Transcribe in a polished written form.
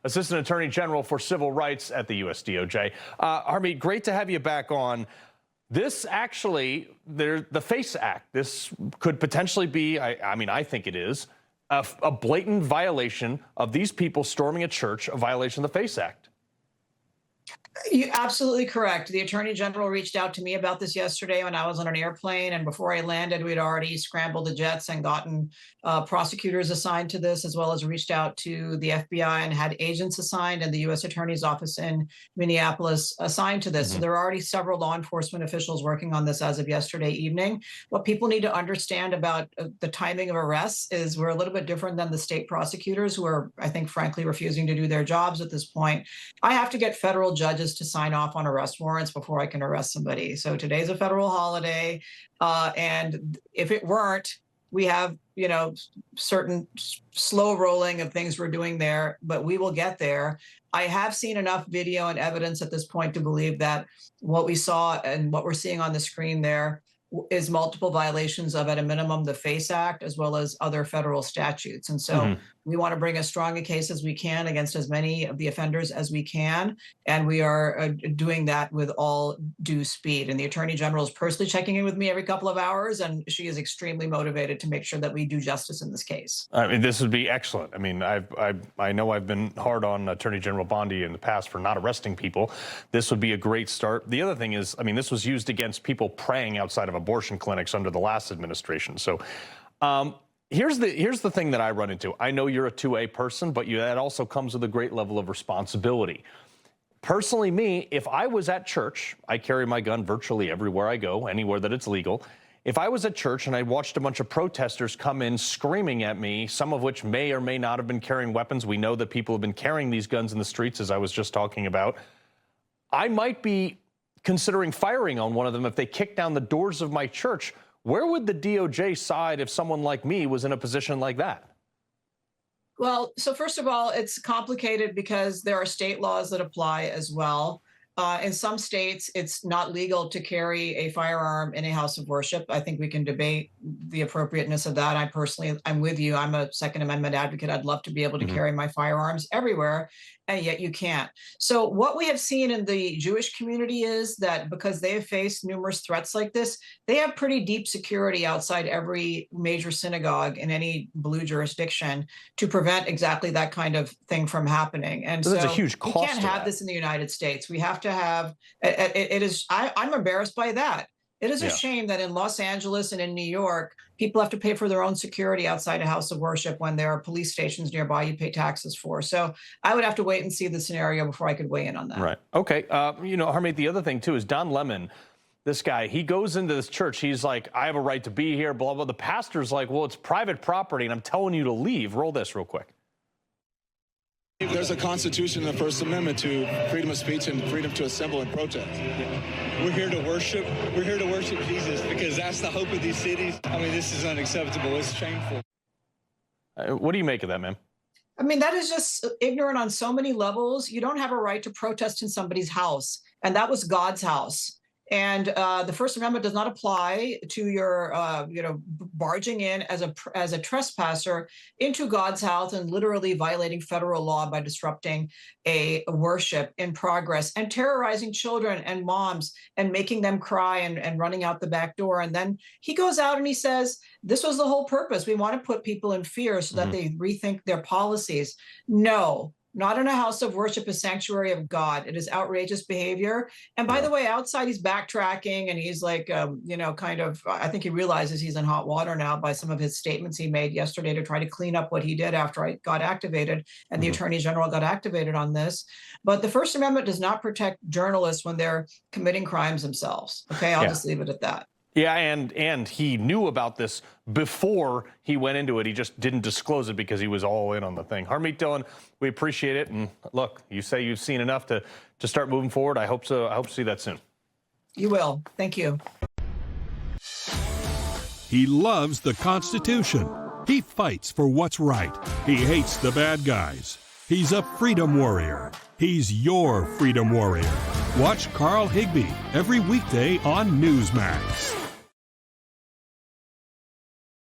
Assistant Attorney General for Civil Rights at the U.S. DOJ. Harmeet, great to have you back on. This actually, the FACE Act, this could potentially be, I think it is, a blatant violation of these people storming a church, a violation of the FACE Act. You're absolutely correct. The Attorney General reached out to me about this yesterday when I was on an airplane, and before I landed, we'd already scrambled the jets and gotten prosecutors assigned to this, as well as reached out to the FBI and had agents assigned, and the U.S. Attorney's Office in Minneapolis assigned to this. Mm-hmm. So there are already several law enforcement officials working on this as of yesterday evening. What people need to understand about the timing of arrests is we're a little bit different than the state prosecutors, who are, I think, frankly, refusing to do their jobs at this point. I have to get federal judges to sign off on arrest warrants before I can arrest somebody. So today's a federal holiday, and if it weren't, we have, certain slow rolling of things we're doing there, but we will get there. I have seen enough video and evidence at this point to believe that what we saw and what we're seeing on the screen there is multiple violations of, at a minimum, the FACE Act, as well as other federal statutes. And so we want to bring as strong a case as we can against as many of the offenders as we can. And we are doing that with all due speed. And the Attorney General is personally checking in with me every couple of hours, and she is extremely motivated to make sure that we do justice in this case. I mean, this would be excellent. I mean, I know I've been hard on Attorney General Bondi in the past for not arresting people. This would be a great start. The other thing is, this was used against people praying outside of abortion clinics under the last administration. So here's the thing that I run into. I know you're a 2A person, but that also comes with a great level of responsibility. Personally, me, if I was at church, I carry my gun virtually everywhere I go, anywhere that it's legal. If I was at church and I watched a bunch of protesters come in screaming at me, some of which may or may not have been carrying weapons, we know that people have been carrying these guns in the streets, as I was just talking about, I might be considering firing on one of them if they kick down the doors of my church. Where would the DOJ side if someone like me was in a position like that? Well, so first of all, it's complicated because there are state laws that apply as well. In some states, it's not legal to carry a firearm in a house of worship. I think we can debate the appropriateness of that. I'm with you. I'm a Second Amendment advocate. I'd love to be able to carry my firearms everywhere, and yet you can't. So what we have seen in the Jewish community is that because they have faced numerous threats like this, they have pretty deep security outside every major synagogue in any blue jurisdiction to prevent exactly that kind of thing from happening. And so there's a huge cost. We can't have this in the United States. We have to have it. I'm embarrassed by that. It is a shame that in Los Angeles and in New York, people have to pay for their own security outside a house of worship when there are police stations nearby you pay taxes for. So I would have to wait and see the scenario before I could weigh in on that. Right. Okay. Harmeet, the other thing, too, is Don Lemon, this guy, he goes into this church. He's like, I have a right to be here, blah, blah. The pastor's like, well, it's private property, and I'm telling you to leave. Roll this real quick. There's a Constitution and the First Amendment to freedom of speech and freedom to assemble and protest. We're here to worship. We're here to worship Jesus because that's the hope of these cities. This is unacceptable. It's shameful. What do you make of that, man? That is just ignorant on so many levels. You don't have a right to protest in somebody's house, and that was God's house. And the First Amendment does not apply to your, barging in as a trespasser into God's house and literally violating federal law by disrupting a worship in progress and terrorizing children and moms and making them cry and running out the back door. And then he goes out and he says, this was the whole purpose. We want to put people in fear so that they rethink their policies. No. Not in a house of worship, a sanctuary of God. It is outrageous behavior. And by the way, outside he's backtracking and he's like, I think he realizes he's in hot water now by some of his statements he made yesterday to try to clean up what he did after I got activated and the Attorney General got activated on this. But the First Amendment does not protect journalists when they're committing crimes themselves. Okay, I'll just leave it at that. Yeah, and he knew about this before he went into it. He just didn't disclose it because he was all in on the thing. Harmeet Dhillon, we appreciate it. And look, you say you've seen enough to start moving forward. I hope so. I hope to see that soon. You will. Thank you. He loves the Constitution. He fights for what's right. He hates the bad guys. He's a freedom warrior. He's your freedom warrior. Watch Carl Higbie every weekday on Newsmax.